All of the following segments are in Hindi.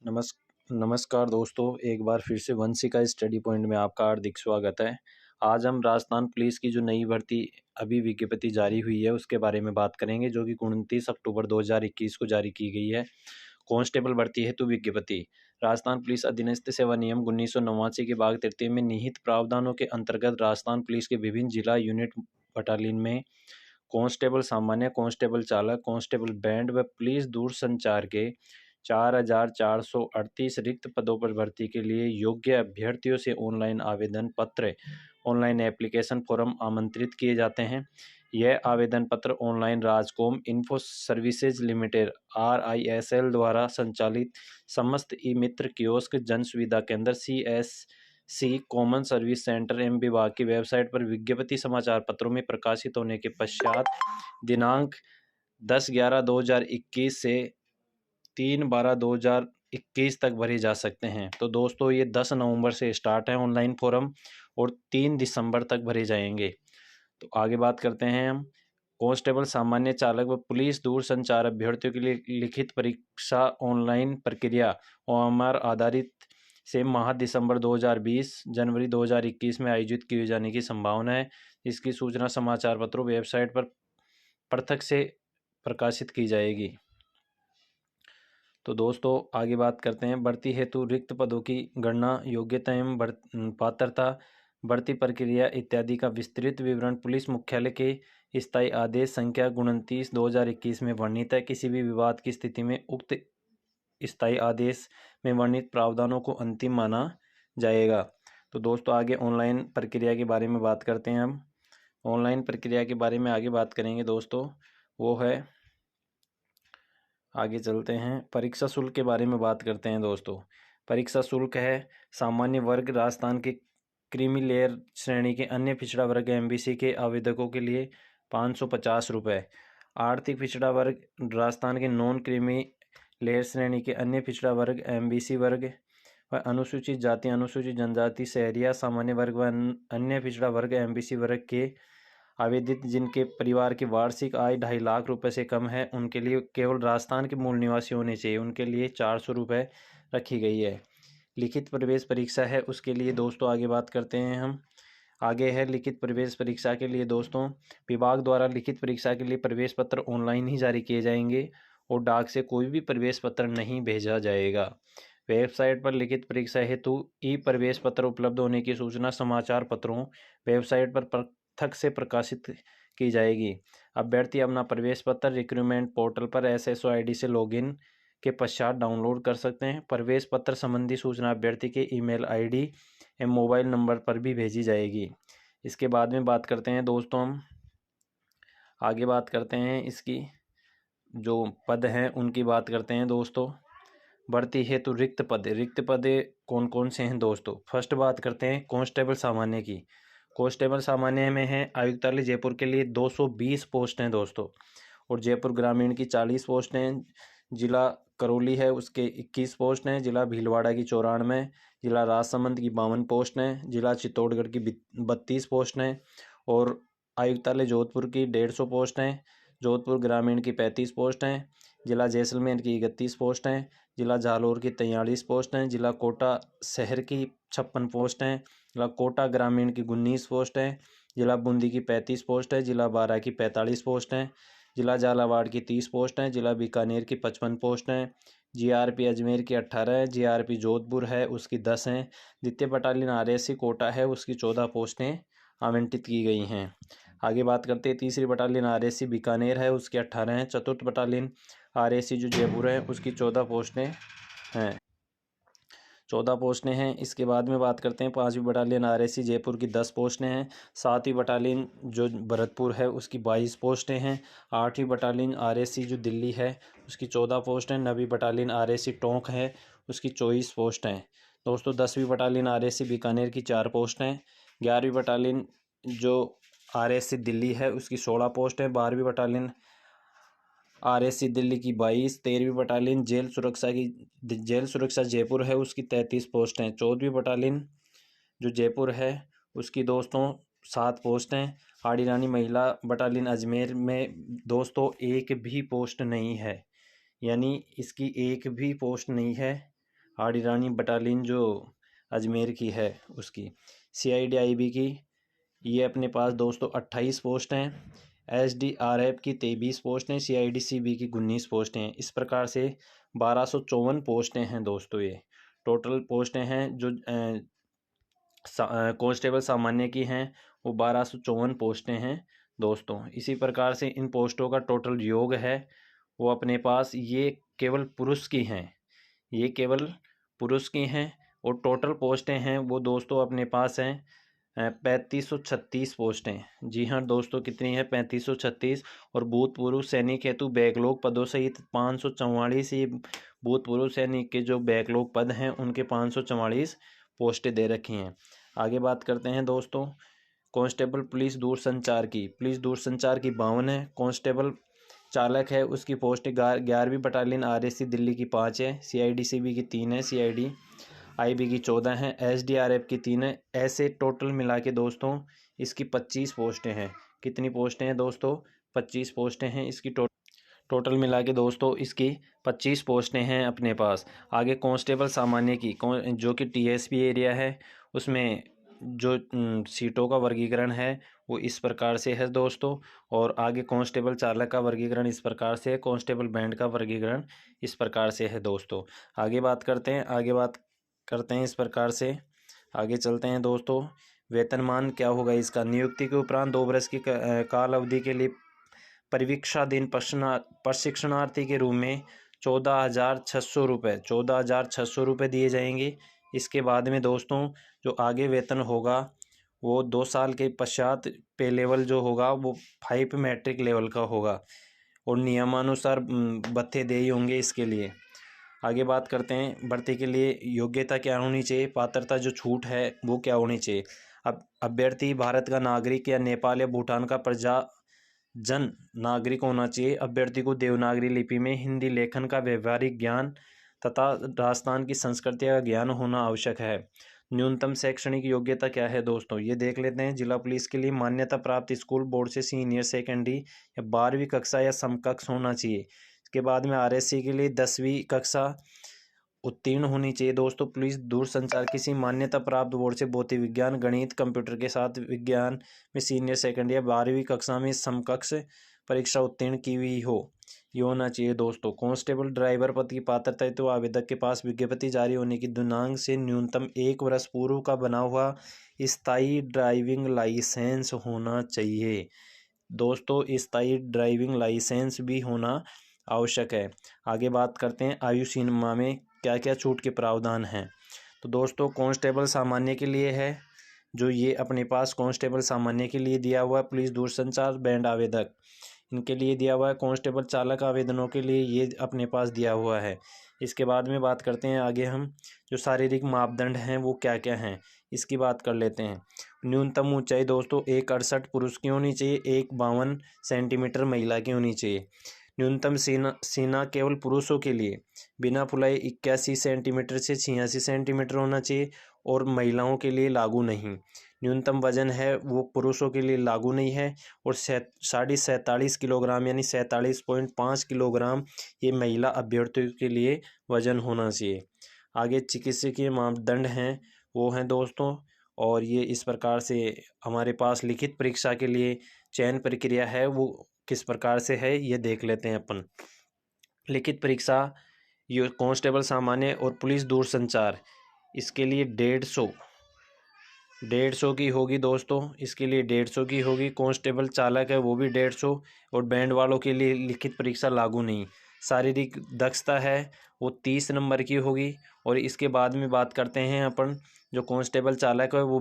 नमस् नमस्कार दोस्तों, एक बार फिर से वंशिका स्टडी पॉइंट में आपका हार्दिक स्वागत है। आज हम राजस्थान पुलिस की जो नई भर्ती अभी विज्ञप्ति जारी हुई है उसके बारे में बात करेंगे, जो कि 29 अक्टूबर 2021 को जारी की गई है। कांस्टेबल भर्ती हेतु विज्ञप्ति। राजस्थान पुलिस अधीनस्थ सेवा नियम 1989 के भाग 33 में निहित प्रावधानों के अंतर्गत राजस्थान पुलिस के विभिन्न जिला यूनिट बटालियन में कांस्टेबल सामान्य, कांस्टेबल चालक, कांस्टेबल बैंड व पुलिस दूरसंचार के 4,438 रिक्त पदों पर भर्ती के लिए योग्य अभ्यर्थियों से ऑनलाइन आवेदन पत्र, ऑनलाइन एप्लीकेशन फॉर्म आमंत्रित किए जाते हैं। यह आवेदन पत्र online RajComp info services limited RISL द्वारा संचालित समस्त ई मित्र कियोस्क, जन सुविधा केंद्र, CSC कॉमन सर्विस सेंटर एवं विभाग की वेबसाइट पर विज्ञप्ति समाचार पत्रों में प्रकाशित होने के पश्चात दिनांक 10/11/2021 से 3/12/2021 तक भरे जा सकते हैं। तो दोस्तों, ये 10 नवंबर से स्टार्ट है ऑनलाइन फॉर्म और 3 दिसंबर तक भरे जाएंगे। तो आगे बात करते हैं हम। कांस्टेबल सामान्य चालक व पुलिस दूरसंचार अभ्यर्थियों के लिए लिखित परीक्षा ऑनलाइन प्रक्रिया OMR आधारित से माह दिसंबर 2020 जनवरी 2021 में आयोजित किए जाने की संभावना है। इसकी सूचना समाचार पत्रों वेबसाइट पर पृथक से प्रकाशित की जाएगी। तो दोस्तों, आगे बात करते हैं। भर्ती हेतु रिक्त पदों की गणना, योग्यता एवं पात्रता, भर्ती प्रक्रिया इत्यादि का विस्तृत विवरण पुलिस मुख्यालय के स्थायी आदेश संख्या 29/2021 में वर्णित है। किसी भी विवाद की स्थिति में उक्त स्थायी आदेश में वर्णित प्रावधानों को अंतिम माना जाएगा। तो दोस्तों, आगे ऑनलाइन प्रक्रिया के बारे में बात करते हैं। हम ऑनलाइन प्रक्रिया के बारे में आगे बात करेंगे दोस्तों, वो है, आगे चलते हैं। परीक्षा शुल्क के बारे में बात करते हैं दोस्तों। परीक्षा शुल्क है सामान्य वर्ग राजस्थान के क्रीमी लेयर श्रेणी के अन्य पिछड़ा वर्ग MBC के आवेदकों के लिए 550 रुपये। आर्थिक पिछड़ा वर्ग राजस्थान के नॉन क्रीमी लेयर श्रेणी के अन्य पिछड़ा वर्ग MBC वर्ग व अनुसूचित जाति, अनुसूचित जनजाति, शहरिया सामान्य वर्ग व अन्य पिछड़ा वर्ग MBC वर्ग के आवेदित जिनके परिवार की वार्षिक आय 2.5 लाख रुपए से कम है, उनके लिए केवल राजस्थान के मूल निवासी होने चाहिए, उनके लिए 400 रुपये रखी गई है। लिखित प्रवेश परीक्षा है, उसके लिए दोस्तों आगे बात करते हैं हम। आगे है लिखित प्रवेश परीक्षा के लिए दोस्तों, विभाग द्वारा लिखित परीक्षा के लिए प्रवेश पत्र ऑनलाइन ही जारी किए जाएंगे और डाक से कोई भी प्रवेश पत्र नहीं भेजा जाएगा। वेबसाइट पर लिखित परीक्षा हेतु प्रवेश पत्र उपलब्ध होने की सूचना समाचार पत्रों वेबसाइट पर पृथक से प्रकाशित की जाएगी। अभ्यर्थी अपना प्रवेश पत्र रिक्रूटमेंट पोर्टल पर SSO ID से लॉगिन के पश्चात डाउनलोड कर सकते हैं। प्रवेश पत्र संबंधी सूचना अभ्यर्थी के ईमेल ID एवं मोबाइल नंबर पर भी भेजी जाएगी। इसके बाद में बात करते हैं दोस्तों, हम आगे बात करते हैं इसकी जो पद हैं उनकी बात करते हैं दोस्तों। भर्ती हेतु रिक्त पद कौन कौन से हैं दोस्तों। फर्स्ट बात करते हैं कांस्टेबल सामान्य की। कांस्टेबल सामान्य में है आयुक्तालय जयपुर के लिए 220 पोस्ट हैं दोस्तों, और जयपुर ग्रामीण की 40 पोस्ट हैं। जिला करौली है उसके 21 पोस्ट हैं। जिला भीलवाड़ा की 94, जिला राजसमंद की 52 पोस्ट हैं। जिला चित्तौड़गढ़ की 32 पोस्ट हैं। और आयुक्तालय जोधपुर की 150 पोस्ट हैं। जोधपुर ग्रामीण की 35 पोस्ट हैं। जिला जैसलमेर की 31 पोस्ट हैं। जिला जालौर की 43 पोस्ट हैं। जिला कोटा शहर की 56 पोस्ट हैं। जिला कोटा ग्रामीण की 19 पोस्ट हैं। जिला बूंदी की 35 पोस्ट है। जिला बारा की 45 पोस्ट हैं। जिला झालावाड़ की 30 पोस्ट हैं। जिला बीकानेर की 55 पोस्ट हैं। GRP अजमेर की 18 है। GRP जोधपुर है उसकी 10 हैं। द्वितीय बटालियन RSC कोटा है उसकी 14 पोस्टें आवंटित की गई हैं। आगे बात करते हैं तीसरी बटालियन RSC बीकानेर है उसके 18 हैं। चतुर्थ बटालियन RSC जो जयपुर है उसकी 14 पोस्टें हैं। 14 पोस्टें हैं। इसके बाद में बात करते हैं पाँचवीं बटालियन RSC जयपुर की 10 पोस्टें हैं। सातवीं बटालियन जो भरतपुर है उसकी 22 पोस्टें हैं। आठवीं बटालियन RSC जो दिल्ली है उसकी 14 पोस्ट हैं। 9वीं बटालियन RSC टोंक है उसकी 24 पोस्ट हैं दोस्तों। 10वीं बटालियन RSC बीकानेर की 4 पोस्ट हैं। 11वीं बटालियन जो RSC दिल्ली है उसकी 16 पोस्ट है। 12वीं बटालियन RSC दिल्ली की 22। 13वीं बटालियन जेल सुरक्षा जयपुर है उसकी 33 पोस्ट हैं। 14वीं बटालियन जो जयपुर है उसकी दोस्तों 7 पोस्ट हैं। आड़ी रानी महिला बटालियन अजमेर में दोस्तों एक भी पोस्ट नहीं है, यानी इसकी एक भी पोस्ट नहीं है। हाड़ी रानी बटालियन जो अजमेर की है उसकी। CID IB की ये अपने पास दोस्तों 28 पोस्ट हैं। SDRF की 23 पोस्ट हैं। CID CB की 19 पोस्टें हैं। इस प्रकार से 1254 पोस्टें हैं दोस्तों। ये टोटल पोस्टें हैं जो कांस्टेबल सामान्य की हैं, वो 1254 पोस्टें हैं दोस्तों। इसी प्रकार से इन पोस्टों का टोटल योग है वो अपने पास, ये केवल पुरुष की हैं, ये केवल पुरुष की हैं। और टोटल पोस्टें हैं वो दोस्तों अपने पास हैं 3536 पोस्टें। जी हाँ दोस्तों, कितनी है? 3536। और भूतपूर्व सैनिक हेतु बैकलॉग पदों सहित 544 ये भूतपूर्व सैनिक के जो बैकलॉग पद हैं उनके 544 पोस्टें दे रखी हैं। आगे बात करते हैं दोस्तों कांस्टेबल पुलिस दूरसंचार की। पुलिस दूरसंचार की 52 है। कांस्टेबल चालक है उसकी पोस्ट 11वीं बटालियन RSC दिल्ली की 5 है। CID CB की 3 है। CID IB की 14 है। SDRF की 3 है। ऐसे टोटल मिला के दोस्तों इसकी 25 पोस्टें हैं। कितनी पोस्टें हैं दोस्तों? 25 पोस्टें हैं इसकी टोटल मिला के दोस्तों इसकी 25 पोस्टें हैं अपने पास। आगे कांस्टेबल सामान्य की जो कि TSP एरिया है उसमें जो सीटों का वर्गीकरण है वो इस प्रकार से है दोस्तों। और आगे कांस्टेबल चालक का वर्गीकरण इस प्रकार से है। कांस्टेबल बैंड का वर्गीकरण इस प्रकार से है दोस्तों। आगे बात करते हैं इस प्रकार से। आगे चलते हैं दोस्तों। वेतनमान क्या होगा इसका? नियुक्ति के उपरांत 2 वर्ष की काल अवधि के लिए परिवीक्षाधीन प्रशिक्षणार्थी के रूप में 14,600 रुपये 14,600 रुपये दिए जाएंगे। इसके बाद में दोस्तों जो आगे वेतन होगा वो 2 साल के पश्चात पे लेवल जो होगा वो 5 मैट्रिक लेवल का होगा और नियमानुसार भत्ते देय होंगे इसके लिए। आगे बात करते हैं भर्ती के लिए योग्यता क्या होनी चाहिए, पात्रता जो छूट है वो क्या होनी चाहिए। अब अभ्यर्थी भारत का नागरिक या नेपाल या भूटान का जन नागरिक होना चाहिए। अभ्यर्थी को देवनागरी लिपि में हिंदी लेखन का व्यवहारिक ज्ञान तथा राजस्थान की संस्कृति का ज्ञान होना आवश्यक है। न्यूनतम शैक्षणिक योग्यता क्या है दोस्तों, ये देख लेते हैं। जिला पुलिस के लिए मान्यता प्राप्त स्कूल बोर्ड से सीनियर सेकेंडरी या 12वीं कक्षा या समकक्ष होना चाहिए। इसके बाद में RSC के लिए 10वीं कक्षा उत्तीर्ण होनी चाहिए दोस्तों। पुलिस दूरसंचार किसी मान्यता प्राप्त बोर्ड से भौतिक विज्ञान, गणित, कंप्यूटर के साथ विज्ञान में सीनियर सेकेंडरी या 12वीं कक्षा में समकक्ष परीक्षा उत्तीर्ण की हुई हो, ये होना चाहिए दोस्तों। कांस्टेबल ड्राइवर पद की पात्रता है तो आवेदक के पास विज्ञप्ति जारी होने की दिनांक से न्यूनतम 1 वर्ष पूर्व का बना हुआ स्थायी ड्राइविंग लाइसेंस होना चाहिए दोस्तों। स्थायी ड्राइविंग लाइसेंस भी होना आवश्यक है। आगे बात करते हैं आयु सीमा में क्या क्या छूट के प्रावधान हैं। तो दोस्तों कांस्टेबल सामान्य के लिए है जो ये अपने पास कांस्टेबल सामान्य के लिए दिया हुआ है। पुलिस दूरसंचार बैंड आवेदक इनके लिए दिया हुआ है। कांस्टेबल चालक आवेदनों के लिए ये अपने पास दिया हुआ है। इसके बाद में बात करते हैं आगे हम जो शारीरिक मापदंड हैं वो क्या क्या हैं इसकी बात कर लेते हैं। न्यूनतम ऊंचाई दोस्तों 1,68 पुरुष की होनी चाहिए, 1,52 सेंटीमीटर महिला की होनी चाहिए। न्यूनतम सीना केवल पुरुषों के लिए बिना फुलाई 81 सेंटीमीटर से 86 सेंटीमीटर होना चाहिए और महिलाओं के लिए लागू नहीं। न्यूनतम वजन है वो पुरुषों के लिए लागू नहीं है और 47.5 किलोग्राम यानी 47.5 किलोग्राम ये महिला अभ्यर्थियों के लिए वजन होना चाहिए। आगे चिकित्सकीय मापदंड हैं वो हैं दोस्तों, और ये इस प्रकार से हमारे पास लिखित परीक्षा के लिए चयन प्रक्रिया है वो किस प्रकार से है ये देख लेते हैं अपन। लिखित परीक्षा ये कांस्टेबल सामान्य और पुलिस दूरसंचार इसके लिए 150 की होगी दोस्तों। इसके लिए 150 की होगी। कांस्टेबल चालक है वो भी 150 और बैंड वालों के लिए लिखित परीक्षा लागू नहीं। शारीरिक दक्षता है वो 30 नंबर की होगी। और इसके बाद में बात करते हैं अपन जो कांस्टेबल चालक है वो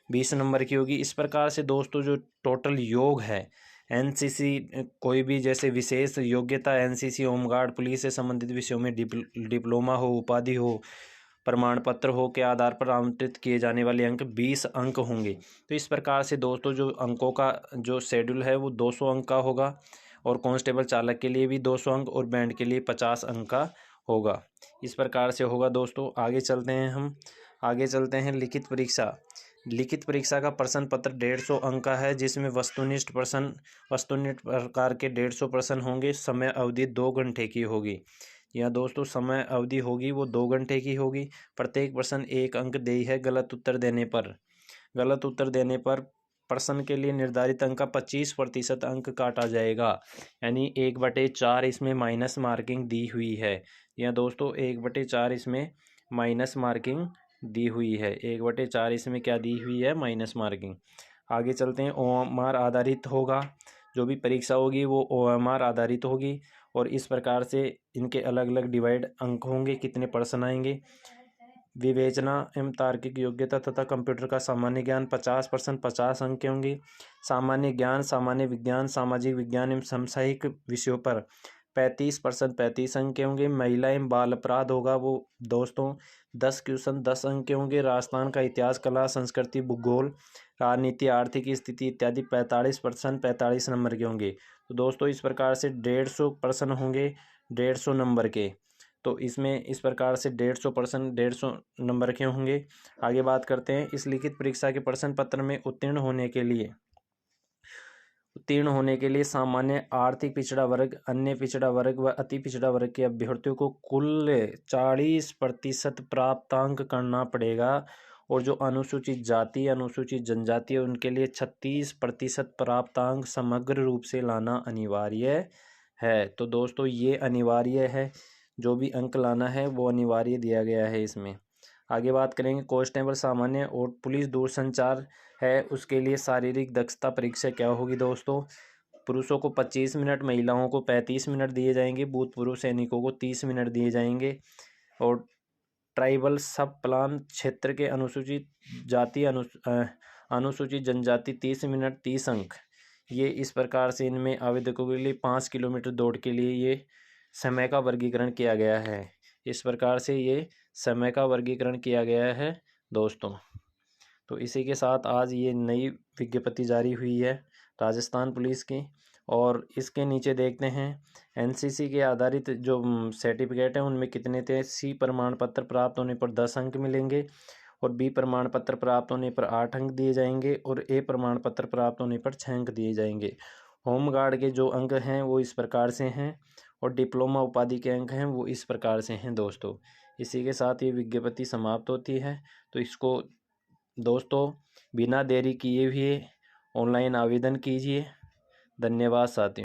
20 नंबर की होगी। इस प्रकार से दोस्तों जो टोटल योग है NCC कोई भी जैसे विशेष योग्यता NCC होमगार्ड पुलिस से संबंधित विषयों में डिप्लोमा हो, उपाधि हो, प्रमाण पत्र हो के आधार पर आवंटित किए जाने वाले अंक 20 अंक होंगे। तो इस प्रकार से दोस्तों जो अंकों का जो शेड्यूल है वो 200 अंक का होगा और कांस्टेबल चालक के लिए भी 200 अंक और बैंड के लिए 50 अंक का होगा। इस प्रकार से होगा दोस्तों। आगे चलते हैं लिखित परीक्षा। लिखित परीक्षा का प्रश्न पत्र 150 अंक का है जिसमें वस्तुनिष्ठ प्रकार के 150 प्रश्न होंगे। समय अवधि 2 घंटे की होगी। यहाँ दोस्तों समय अवधि होगी वो 2 घंटे की होगी। प्रत्येक प्रश्न 1 अंक देय है। गलत उत्तर देने पर प्रश्न के लिए निर्धारित अंक का 25% अंक काटा जाएगा, यानी 1/4 इसमें माइनस मार्किंग दी हुई है। यहाँ दोस्तों 1/4 इसमें माइनस मार्किंग दी हुई है। 1/4 इसमें क्या दी हुई है? Minus marking. आगे चलते हैं। OMR आधारित होगा, जो भी परीक्षा होगी वो OMR आधारित होगी और इस प्रकार से इनके अलग अलग डिवाइड अंक होंगे, कितने प्रश्न आएंगे। विवेचना एवं तार्किक योग्यता तथा कंप्यूटर का सामान्य ज्ञान 50% 50 अंक के होंगे। सामान्य ज्ञान, सामान्य विज्ञान, सामाजिक विज्ञान एवं समसामयिक विषयों पर 35% 35 अंक के होंगे। महिला एवं बाल अपराध होगा वो दोस्तों 10 क्वेश्चन 10 अंक के होंगे। राजस्थान का इतिहास, कला, संस्कृति, भूगोल, राजनीति, आर्थिक स्थिति इत्यादि 45% 45 नंबर के होंगे। तो दोस्तों इस प्रकार से 150 प्रश्न होंगे 150 नंबर के। तो इसमें इस प्रकार से 150 प्रश्न 150 नंबर के होंगे। आगे बात करते हैं। इस लिखित परीक्षा के प्रश्न पत्र में उत्तीर्ण होने के लिए सामान्य, आर्थिक पिछड़ा वर्ग, अन्य पिछड़ा वर्ग व अति पिछड़ा वर्ग के अभ्यर्थियों को कुल 40% प्राप्तांक करना पड़ेगा और जो अनुसूचित जाति, अनुसूचित जनजाति है उनके लिए 36% प्राप्तांक समग्र रूप से लाना अनिवार्य है। तो दोस्तों ये अनिवार्य है, जो भी अंक लाना है वो अनिवार्य दिया गया है इसमें। आगे बात करेंगे। कांस्टेबल सामान्य और पुलिस दूरसंचार है, उसके लिए शारीरिक दक्षता परीक्षा क्या होगी दोस्तों? पुरुषों को 25 मिनट, महिलाओं को 35 मिनट दिए जाएंगे, भूतपूर्व सैनिकों को 30 मिनट दिए जाएंगे और ट्राइबल सब प्लान क्षेत्र के अनुसूचित जाति, अनुसूचित जनजाति 30 मिनट 30 अंक। ये इस प्रकार से इनमें आवेदकों के लिए 5 किलोमीटर दौड़ के लिए ये समय का वर्गीकरण किया गया है। इस प्रकार से ये समय का वर्गीकरण किया गया है दोस्तों। तो इसी के साथ आज ये नई विज्ञप्ति जारी हुई है राजस्थान पुलिस की। और इसके नीचे देखते हैं एनसीसी के आधारित जो सर्टिफिकेट हैं उनमें कितने थे। सी प्रमाण पत्र प्राप्त होने पर 10 अंक मिलेंगे और बी प्रमाण पत्र प्राप्त होने पर 8 अंक दिए जाएंगे और ए प्रमाण पत्र प्राप्त होने पर 6 अंक दिए जाएंगे। होमगार्ड के जो अंक हैं वो इस प्रकार से हैं और डिप्लोमा उपाधि के अंक हैं वो इस प्रकार से हैं दोस्तों। इसी के साथ ये विज्ञप्ति समाप्त होती है। तो इसको दोस्तों बिना देरी किए हुए ऑनलाइन आवेदन कीजिए। धन्यवाद साथियों।